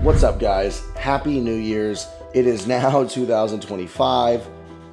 What's up, guys? Happy New Year's. It is now 2025.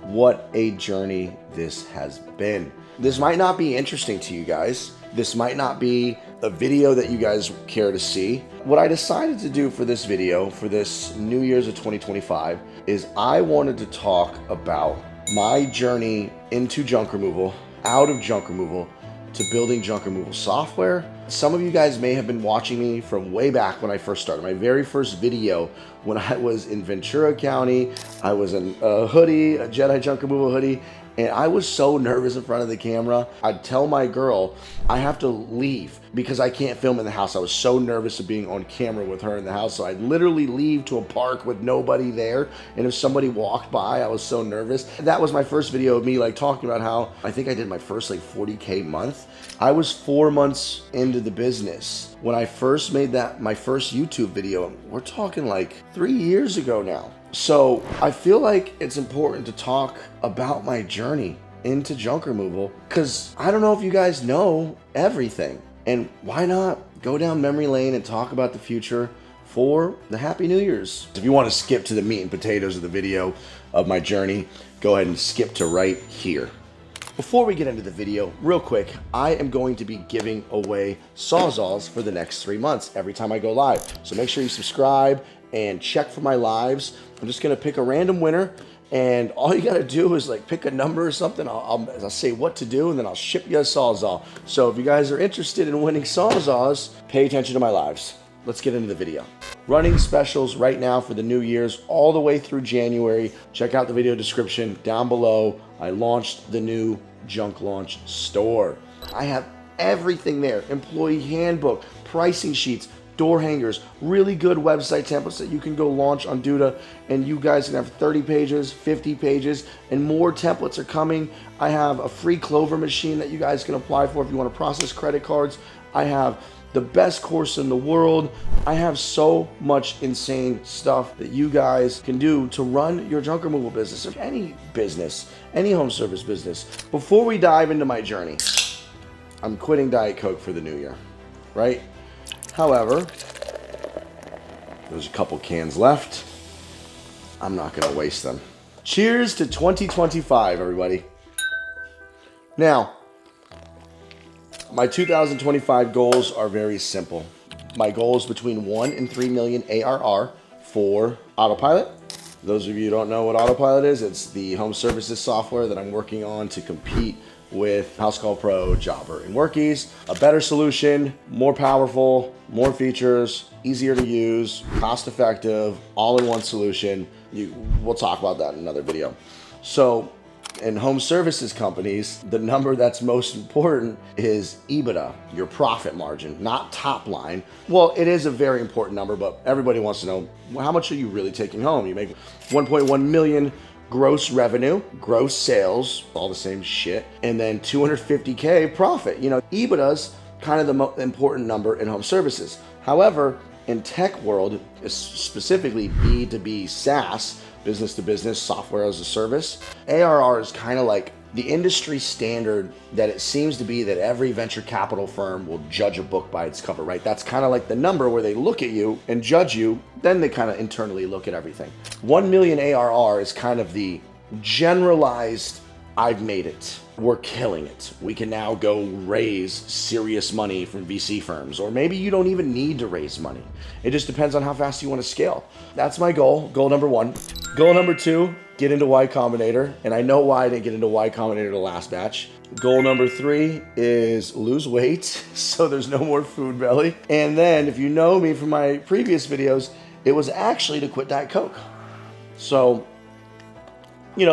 What a journey this has been. This might not be interesting to you guys. This might not be a video that you guys care to see. What I decided to do for this video, for this New Year's of 2025, is I wanted to talk about my journey into junk removal, out of junk removal, to building junk removal software. Some of you guys may have been watching me from way back when I first started. My very first video when I was in Ventura County, I was in a hoodie, a Jedi junk removal hoodie, and I was so nervous in front of the camera. I'd tell my girl, I have to leave because I can't film in the house. I was so nervous of being on camera with her in the house. So I'd literally leave to a park with nobody there. And if somebody walked by, I was so nervous. That was my first video of me talking about how I think I did my first 40K month. I was 4 months into the business when I first made my first YouTube video. We're talking 3 years ago now. So I feel like it's important to talk about my journey into junk removal because I don't know if you guys know everything. And why not go down memory lane and talk about the future for the Happy New Year's? If you want to skip to the meat and potatoes of the video of my journey, go ahead and skip to right here. Before we get into the video, real quick, I am going to be giving away Sawzalls for the next 3 months every time I go live. So make sure you subscribe and check for my lives. I'm just gonna pick a random winner, and all you gotta do is pick a number or something. I'll say what to do, and then I'll ship you a Sawzall. So if you guys are interested in winning Sawzalls, pay attention to my lives. Let's get into the video. Running specials right now for the New Year's all the way through January. Check out the video description down below. I launched the new Junk Launch store. I have everything there: employee handbook, pricing sheets, door hangers, really good website templates that you can go launch on Duda, and you guys can have 30 pages, 50 pages, and more templates are coming. I have a free Clover machine that you guys can apply for if you want to process credit cards. I have the best course in the world. I have so much insane stuff that you guys can do to run your junk removal business, or any business, any home service business. Before we dive into my journey, I'm quitting Diet Coke for the new year, right? However, there's a couple cans left. I'm not gonna waste them. Cheers to 2025, everybody. Now, my 2025 goals are very simple. My goal is between 1 and 3 million ARR for Autopilot. Those of you who don't know what Autopilot is, it's the home services software that I'm working on to compete with House Call Pro, Jobber, and Workies. A better solution, more powerful, more features, easier to use, cost effective, all-in-one solution. We'll talk about that in another video. So in home services companies, the number that's most important is EBITDA, your profit margin, not top line. Well, it is a very important number, but everybody wants to know, how much are you really taking home? You make 1.1 million gross revenue, gross sales, all the same shit, and then 250K profit. EBITDA's kind of the most important number in home services. However, in tech world, specifically B2B SaaS, business to business, software as a service, ARR is kind of like the industry standard that it seems to be that every venture capital firm will judge a book by its cover, right? That's kind of like the number where they look at you and judge you, then they kind of internally look at everything. 1 million ARR is kind of the generalized, I've made it. We're killing it. We can now go raise serious money from VC firms, or maybe you don't even need to raise money. It just depends on how fast you want to scale. That's my goal, goal number 1. Goal number 2, get into Y Combinator, and I know why I didn't get into Y Combinator the last batch. Goal number 3 is lose weight, so there's no more food belly. And then, if you know me from my previous videos, it was actually to quit Diet Coke. So,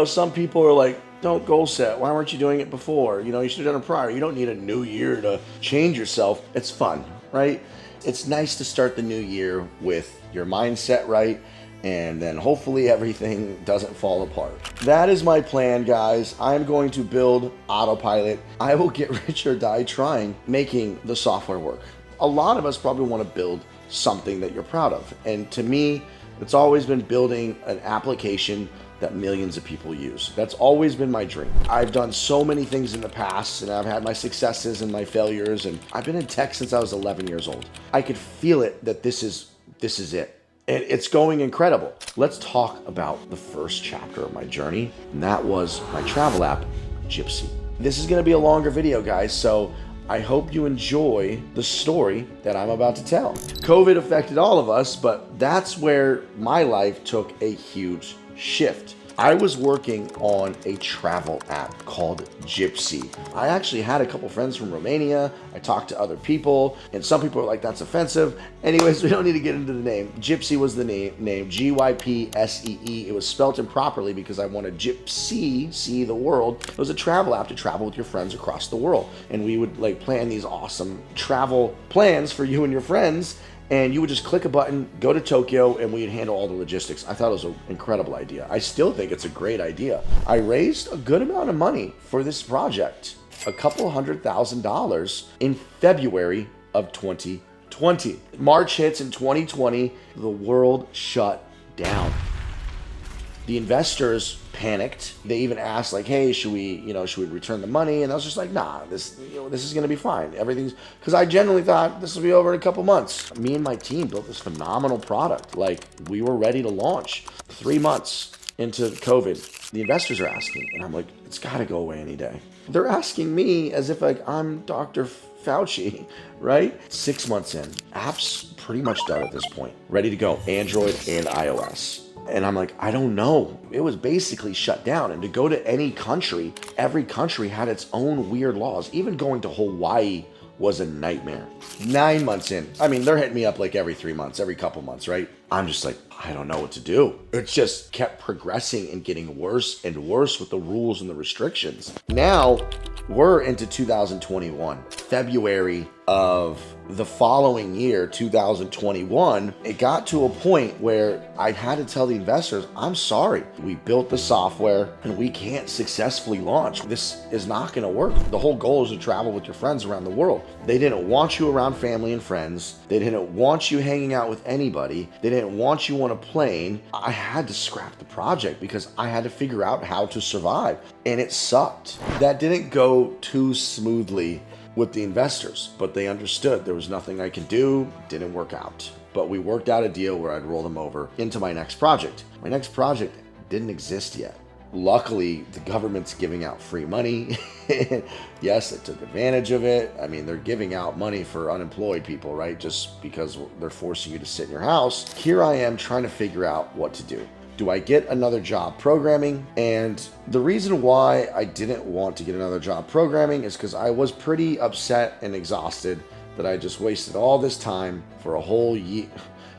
some people are like, don't goal set. Why weren't you doing it before? You should have done it prior. You don't need a new year to change yourself. It's fun, right? It's nice to start the new year with your mindset right, and then hopefully everything doesn't fall apart. That is my plan, guys. I'm going to build Autopilot. I will get rich or die trying, making the software work. A lot of us probably want to build something that you're proud of. And to me, it's always been building an application that millions of people use. That's always been my dream. I've done so many things in the past, and I've had my successes and my failures, and I've been in tech since I was 11 years old. I could feel it that this is it. And it's going incredible. Let's talk about the first chapter of my journey, and that was my travel app, Gypsy. This is gonna be a longer video, guys, so I hope you enjoy the story that I'm about to tell. COVID affected all of us, but that's where my life took a huge shift. I was working on a travel app called Gypsy. I actually had a couple friends from Romania. I talked to other people, and some people were like, that's offensive. Anyways, we don't need to get into the name. Gypsy was the name, Gypsee. It was spelt improperly because I wanted Gypsy, see the world. It was a travel app to travel with your friends across the world. And we would like plan these awesome travel plans for you and your friends. And you would just click a button, go to Tokyo, and we'd handle all the logistics. I thought it was an incredible idea. I still think it's a great idea. I raised a good amount of money for this project, a couple $100,000 in February of 2020. March hits in 2020, the world shut down. The investors panicked. They even asked like, hey, should we return the money? And I was just like, nah, this is gonna be fine. Everything's, because I genuinely thought this will be over in a couple months. Me and my team built this phenomenal product. Like, we were ready to launch 3 months into COVID. The investors are asking, and I'm like, it's gotta go away any day. They're asking me as if like I'm Dr. Fauci, right? 6 months in, app's pretty much done at this point. Ready to go, Android and iOS. And I'm like, I don't know. It was basically shut down. And to go to any country, every country had its own weird laws. Even going to Hawaii was a nightmare. 9 months in, I mean, they're hitting me up like every 3 months, every couple months, right? I'm just like, I don't know what to do. It just kept progressing and getting worse and worse with the rules and the restrictions. Now we're into 2021, February of the following year, 2021, it got to a point where I had to tell the investors, I'm sorry, we built the software and we can't successfully launch. This is not gonna work. The whole goal is to travel with your friends around the world. They didn't want you around family and friends. They didn't want you hanging out with anybody. They didn't want you on a plane. I had to scrap the project because I had to figure out how to survive, and it sucked. That didn't go too smoothly with the investors, but they understood there was nothing I could do. Didn't work out, but we worked out a deal where I'd roll them over into my next project. My next project didn't exist yet. Luckily, the government's giving out free money. Yes, I took advantage of it. I mean, they're giving out money for unemployed people, right? Just because they're forcing you to sit in your house. Here I am trying to figure out what to do. Do I get another job programming? And the reason why I didn't want to get another job programming is because I was pretty upset and exhausted that I just wasted all this time for a whole year.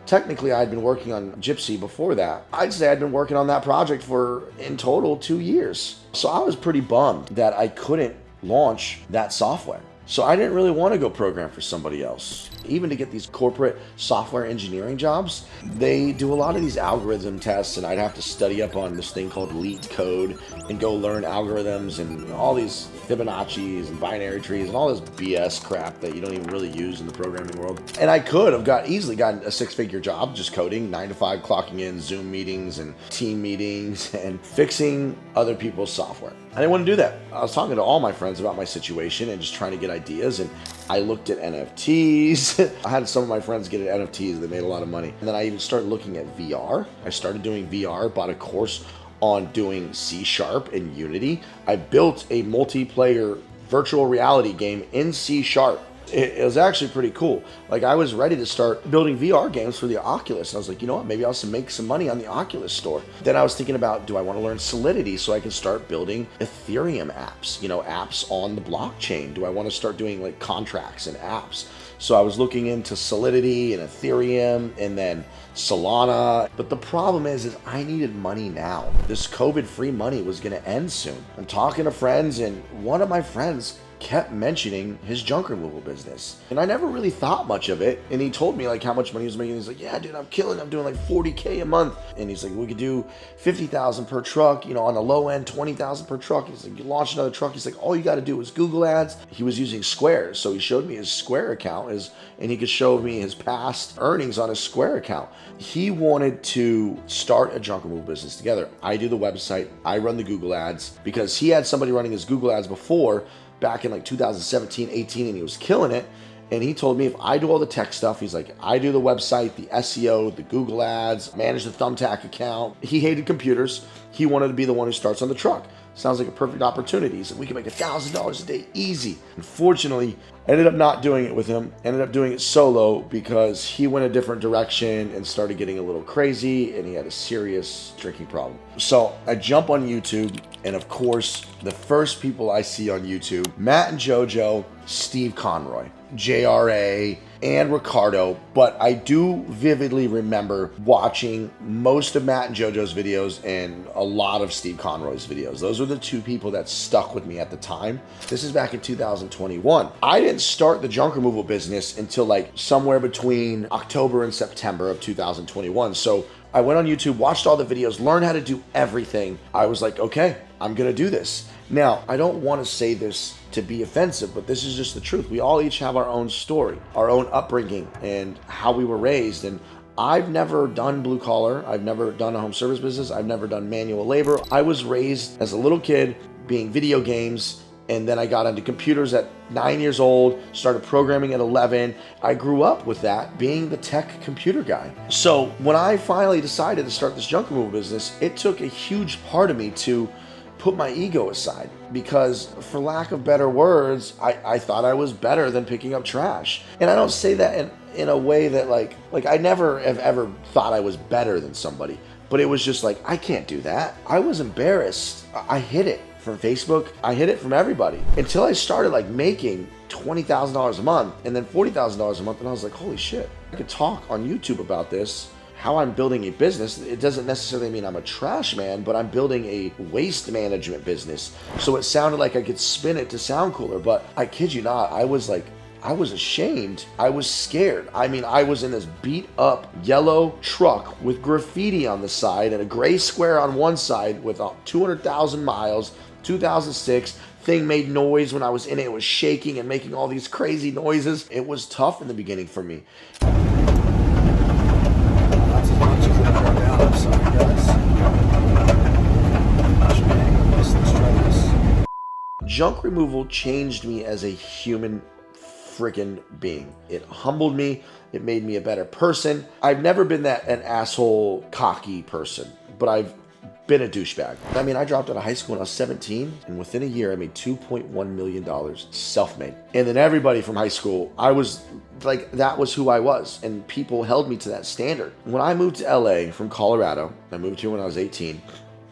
Technically, I'd been working on Gypsy before that. I'd say I'd been working on that project for, in total, 2 years. So I was pretty bummed that I couldn't launch that software. So I didn't really want to go program for somebody else. Even to get these corporate software engineering jobs, they do a lot of these algorithm tests, and I'd have to study up on this thing called leet code and go learn algorithms and all these Fibonacci's and binary trees and all this BS crap that you don't even really use in the programming world. And I could have easily gotten a 6-figure job just coding, 9 to 5, clocking in, Zoom meetings and team meetings and fixing other people's software. I didn't want to do that. I was talking to all my friends about my situation and just trying to get ideas, and I looked at NFTs. I had some of my friends get at NFTs. They made a lot of money. And then I even started looking at VR. I started doing VR, bought a course on doing C# and Unity. I built a multiplayer virtual reality game in C#. It was actually pretty cool. Like, I was ready to start building VR games for the Oculus. And I was like, you know what, maybe I'll make some money on the Oculus store. Then I was thinking about, do I want to learn Solidity so I can start building Ethereum apps, apps on the blockchain? Do I want to start doing like contracts and apps? So I was looking into Solidity and Ethereum and then Solana. But the problem is I needed money now. This COVID-free money was going to end soon. I'm talking to friends, and one of my friends kept mentioning his junk removal business. And I never really thought much of it. And he told me like how much money he was making. He's like, yeah, dude, I'm killing. I'm doing like 40K a month. And he's like, we could do 50,000 per truck, on the low end, 20,000 per truck. He's like, you launch another truck. He's like, all you got to do is Google ads. He was using Square. So he showed me his Square account and he could show me his past earnings on his Square account. He wanted to start a junk removal business together. I do the website. I run the Google ads because he had somebody running his Google ads before, back in like 2017, 18, and he was killing it. And he told me if I do all the tech stuff, he's like, I do the website, the SEO, the Google ads, manage the Thumbtack account. He hated computers. He wanted to be the one who starts on the truck. Sounds like a perfect opportunity. He said, we can make $1,000 a day easy. Unfortunately, I ended up not doing it with him. Ended up doing it solo because he went a different direction and started getting a little crazy, and he had a serious drinking problem. So I jump on YouTube, and of course, the first people I see on YouTube, Matt and JoJo, Steve Conroy, JRA, and Ricardo, but I do vividly remember watching most of Matt and JoJo's videos and a lot of Steve Conroy's videos. Those are the two people that stuck with me at the time. This is back in 2021. I didn't start the junk removal business until like somewhere between October and September of 2021. So I went on YouTube, watched all the videos, learned how to do everything. I was like, okay, I'm gonna do this. Now, I don't want to say this to be offensive, but this is just the truth. We all each have our own story, our own upbringing, and how we were raised. And I've never done blue collar. I've never done a home service business. I've never done manual labor. I was raised as a little kid being video games, and then I got into computers at 9 years old, started programming at 11. I grew up with that, being the tech computer guy. So when I finally decided to start this junk removal business, it took a huge part of me to put my ego aside, because for lack of better words, I thought I was better than picking up trash. And I don't say that in a way that like I never have ever thought I was better than somebody, but it was just like, I can't do that. I was embarrassed. I hid it from Facebook. I hid it from everybody until I started like making $20,000 a month and then $40,000 a month. And I was like, holy shit, I could talk on YouTube about this, how I'm building a business. It doesn't necessarily mean I'm a trash man, but I'm building a waste management business. So it sounded like I could spin it to sound cooler, but I kid you not, I was ashamed. I was scared. I mean, I was in this beat up yellow truck with graffiti on the side and a gray square on one side with 200,000 miles, 2006. Thing made noise when I was in it. It was shaking and making all these crazy noises. It was tough in the beginning for me. Junk removal changed me as a human freaking being. It humbled me. It made me a better person. I've never been an asshole, cocky person, but I've been a douchebag. I mean, I dropped out of high school when I was 17, and within a year, I made $2.1 million self-made. And then everybody from high school, I was like, that was who I was, and people held me to that standard. When I moved to LA from Colorado, I moved here when I was 18,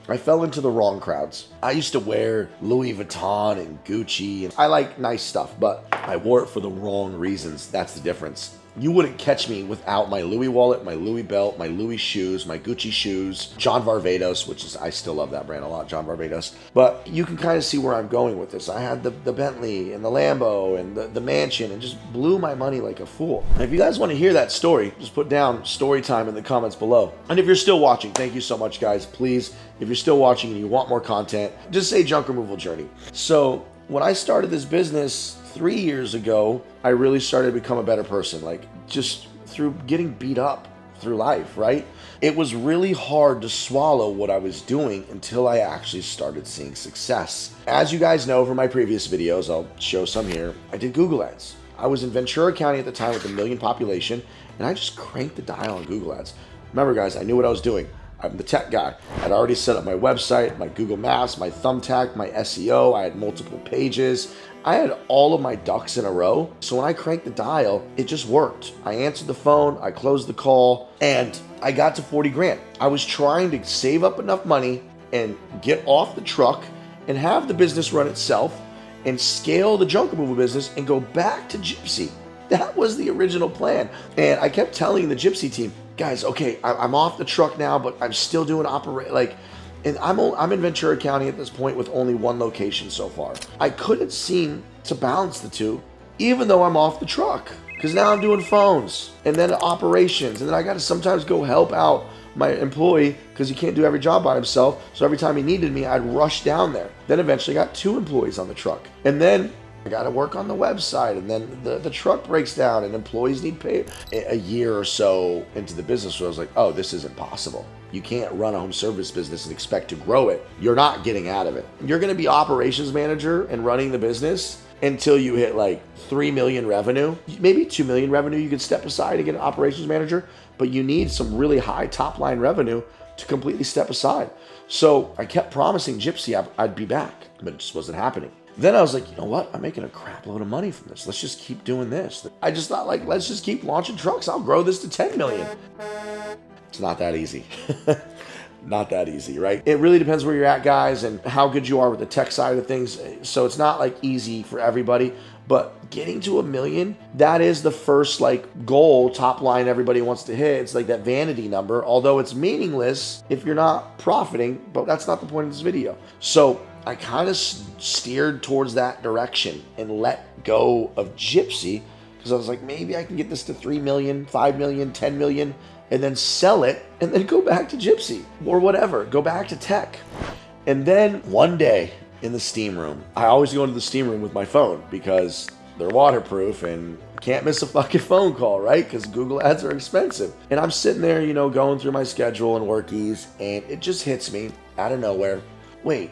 I fell into the wrong crowds. I used to wear Louis Vuitton and Gucci, and I like nice stuff, but I wore it for the wrong reasons. That's the difference. You wouldn't catch me without my Louis wallet, my Louis belt, my Louis shoes, my Gucci shoes, John Varvatos, which is, I still love that brand a lot, John Varvatos. But you can kind of see where I'm going with this. I had the Bentley and the Lambo and the mansion and just blew my money like a fool. And if you guys want to hear that story, just put down story time in the comments below. And if you're still watching, thank you so much, guys. Please, if you're still watching and you want more content, just say junk removal journey. So when I started this business 3 years ago, I really started to become a better person, like just through getting beat up through life, right? It was really hard to swallow what I was doing until I actually started seeing success. As you guys know from my previous videos, I'll show some here, I did Google ads. I was in Ventura County at the time with 1 million population, and I just cranked the dial on Google ads. Remember guys, I knew what I was doing. I'm the tech guy. I'd already set up my website, my Google Maps, my Thumbtack, my SEO. I had multiple pages. I had all of my ducks in a row. So when I cranked the dial, it just worked. I answered the phone, I closed the call, and I got to 40 grand. I was trying to save up enough money and get off the truck and have the business run itself and scale the junk removal business and go back to Gypsy. That was the original plan. And I kept telling the Gypsy team, guys, okay, I'm off the truck now, but I'm still doing and I'm in Ventura County at this point with only one location so far. I couldn't seem to balance the two, even though I'm off the truck, because now I'm doing phones and then operations, and then I got to sometimes go help out my employee because he can't do every job by himself. So every time he needed me, I'd rush down there. Then eventually got 2 employees on the truck, and then I got to work on the website, and then the truck breaks down and employees need pay. A year or so into the business, where I was like, oh, this isn't possible. You can't run a home service business and expect to grow it. You're not getting out of it. You're going to be operations manager and running the business, until you hit like 3 million revenue, maybe 2 million revenue. You could step aside and get an operations manager, but you need some really high top line revenue to completely step aside. So I kept promising Gypsy I'd be back, but it just wasn't happening. Then I was like, you know what? I'm making a crap load of money from this. Let's just keep doing this. I just thought, like, let's just keep launching trucks. I'll grow this to 10 million. It's not that easy. Not that easy, right? It really depends where you're at, guys, and how good you are with the tech side of things. So it's not like easy for everybody, but getting to 1 million, that is the first like goal, top line everybody wants to hit. It's like that vanity number, although it's meaningless if you're not profiting, but that's not the point of this video. So I kind of steered towards that direction and let go of Gypsy because I was like, maybe I can get this to 3 million, 5 million, 10 million, and then sell it and then go back to Gypsy or whatever, go back to tech. And then one day in the steam room, I always go into the steam room with my phone because they're waterproof and can't miss a fucking phone call, right? Because Google ads are expensive. And I'm sitting there, you know, going through my schedule and workies, and it just hits me out of nowhere. Wait,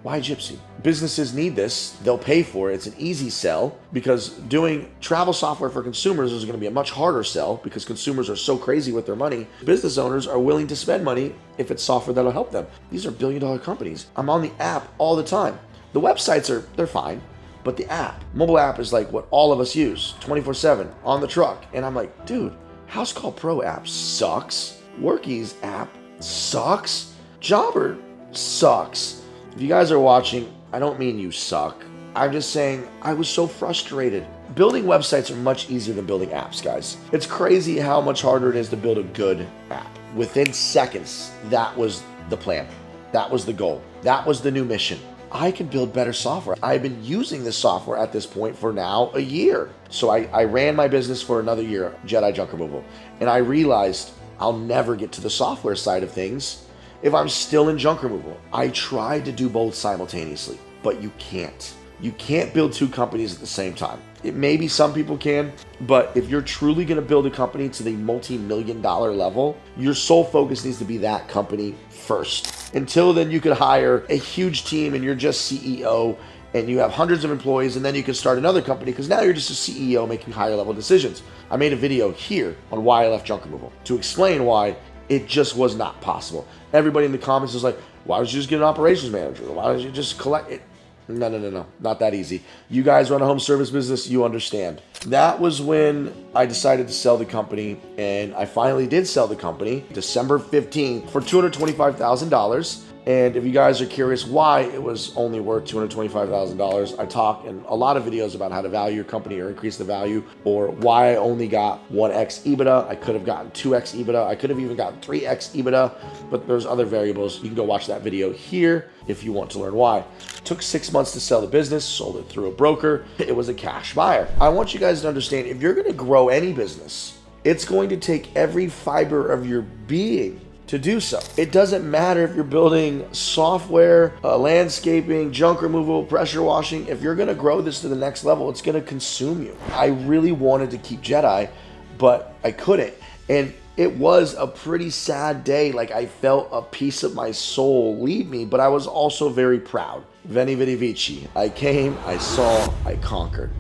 why Gypsy? Businesses need this. They'll pay for it. It's an easy sell because doing travel software for consumers is going to be a much harder sell because consumers are so crazy with their money. Business owners are willing to spend money if it's software that'll help them. These are billion-dollar companies. I'm on the app all the time. The websites they're fine, but the app, mobile app is like what all of us use 24/7 on the truck. And I'm like, dude, House Call Pro app sucks. Workies app sucks. Jobber sucks. If you guys are watching, I don't mean you suck. I'm just saying I was so frustrated. Building websites are much easier than building apps, guys. It's crazy how much harder it is to build a good app. Within seconds, that was the plan. That was the goal. That was the new mission. I can build better software. I've been using this software at this point for now a year. So I ran my business for another year, Jedi Junk Removal. And I realized I'll never get to the software side of things if I'm still in junk removal. I tried to do both simultaneously, but you can't. You can't build two companies at the same time. It maybe some people can, but if you're truly gonna build a company to the multi-million-dollar level, your sole focus needs to be that company first. Until then, you could hire a huge team and you're just CEO and you have hundreds of employees, and then you can start another company because now you're just a CEO making higher level decisions. I made a video here on why I left junk removal to explain why it just was not possible. Everybody in the comments is like, why don't you just get an operations manager? Why don't you just collect it? No, not that easy. You guys run a home service business, you understand. That was when I decided to sell the company, and I finally did sell the company December 15th for $225,000. And if you guys are curious why it was only worth $225,000, I talk in a lot of videos about how to value your company or increase the value, or why I only got 1x EBITDA. I could have gotten 2x EBITDA. I could have even gotten 3x EBITDA, but there's other variables. You can go watch that video here if you want to learn why. It took 6 months to sell the business, sold it through a broker. It was a cash buyer. I want you guys to understand, if you're going to grow any business, it's going to take every fiber of your being to do so. It doesn't matter if you're building software, landscaping, junk removal, pressure washing. If you're gonna grow this to the next level, it's gonna consume you. I really wanted to keep Jedi, but I couldn't. And it was a pretty sad day. Like, I felt a piece of my soul leave me, but I was also very proud. Veni Vidi Vici. I came, I saw, I conquered.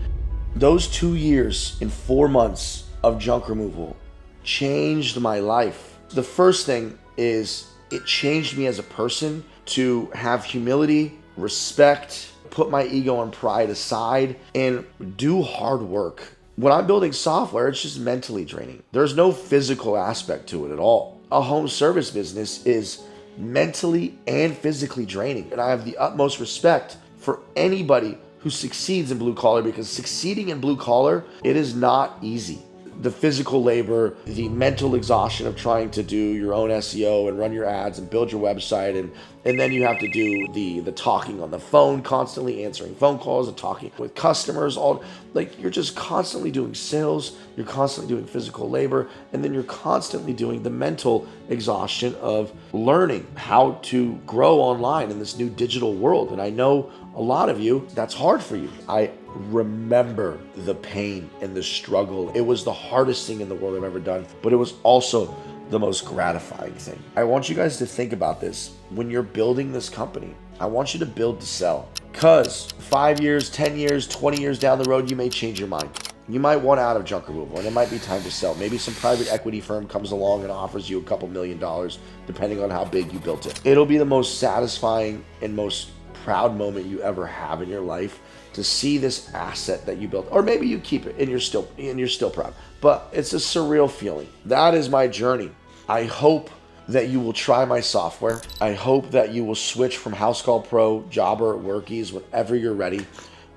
Those 2 years and 4 months of junk removal changed my life. The first thing is it changed me as a person to have humility, respect, put my ego and pride aside, and do hard work. When I'm building software, it's just mentally draining. There's no physical aspect to it at all. A home service business is mentally and physically draining. And I have the utmost respect for anybody who succeeds in blue collar, because succeeding in blue collar, it is not easy. The physical labor, the mental exhaustion of trying to do your own SEO and run your ads and build your website, and then you have to do the talking on the phone, constantly answering phone calls and talking with customers. All like, you're just constantly doing sales, you're constantly doing physical labor, and then you're constantly doing the mental exhaustion of learning how to grow online in this new digital world. And I know a lot of you, that's hard for you. I remember the pain and the struggle. It was the hardest thing in the world I've ever done, but it was also the most gratifying thing. I want you guys to think about this. When you're building this company, I want you to build to sell. Because 5 years, 10 years, 20 years down the road, you may change your mind. You might want out of junk removal, and it might be time to sell. Maybe some private equity firm comes along and offers you a couple $1 million, depending on how big you built it. It'll be the most satisfying and most proud moment you ever have in your life to see this asset that you built. Or maybe you keep it and you're still proud. But it's a surreal feeling. That is my journey. I hope that you will try my software. I hope that you will switch from House Call Pro, Jobber, Workies, whenever you're ready.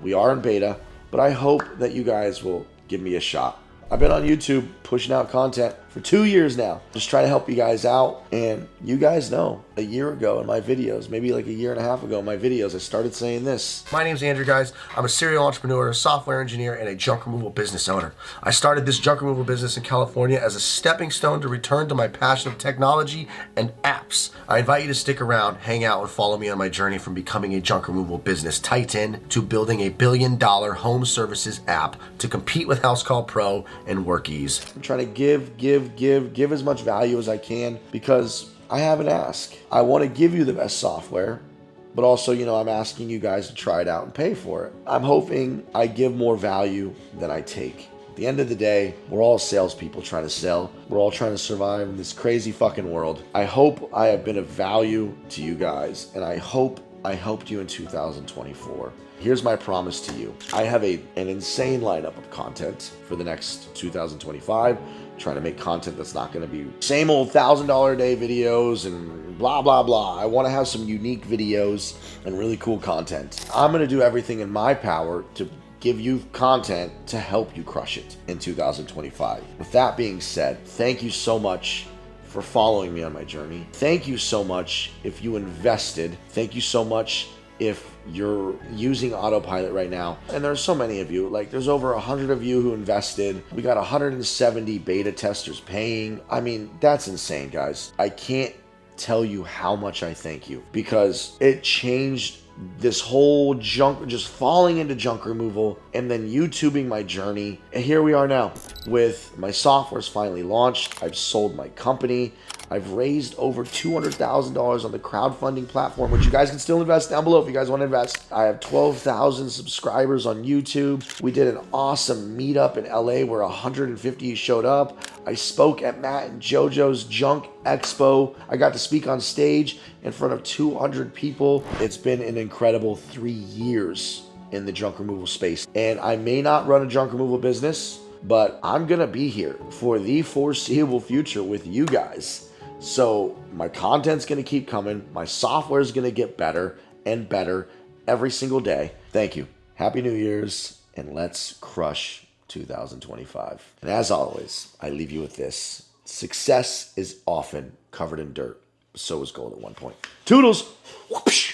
We are in beta, but I hope that you guys will give me a shot. I've been on YouTube pushing out content for 2 years now, just trying to help you guys out. And you guys know, a year ago in my videos, maybe like a year and a half ago in my videos, I started saying this. My name's Andrew, guys. I'm a serial entrepreneur, a software engineer, and a junk removal business owner. I started this junk removal business in California as a stepping stone to return to my passion of technology and apps. I invite you to stick around, hang out, and follow me on my journey from becoming a junk removal business titan to building a $1 billion home services app to compete with House Call Pro and Workies. I'm trying to give as much value as I can because I have an ask. I want to give you the best software, but also, I'm asking you guys to try it out and pay for it. I'm hoping I give more value than I take. At the end of the day, we're all salespeople trying to sell. We're all trying to survive in this crazy fucking world. I hope I have been of value to you guys, and I hope I helped you in 2024. Here's my promise to you. I have an insane lineup of content for the next 2025. Trying to make content that's not going to be same old $1,000 a day videos and blah, blah, blah. I want to have some unique videos and really cool content. I'm going to do everything in my power to give you content to help you crush it in 2025. With that being said, thank you so much for following me on my journey. Thank you so much if you invested. Thank you so much if you're using Autopilot right now. And there's so many of you, like there's over 100 of you who invested. We got 170 beta testers paying. I mean, that's insane, guys. I can't tell you how much I thank you because it changed this whole junk, just falling into junk removal and then YouTubing my journey. And here we are now with my software's finally launched. I've sold my company. I've raised over $200,000 on the crowdfunding platform, which you guys can still invest down below if you guys want to invest. I have 12,000 subscribers on YouTube. We did an awesome meetup in LA where 150 showed up. I spoke at Matt and JoJo's Junk Expo. I got to speak on stage in front of 200 people. It's been an incredible 3 years in the junk removal space. And I may not run a junk removal business, but I'm going to be here for the foreseeable future with you guys. So my content's going to keep coming. My software is going to get better and better every single day. Thank you. Happy New Year's, and let's crush 2025. And as always, I leave you with this. Success is often covered in dirt. So is gold at one point. Toodles! Whoopsh!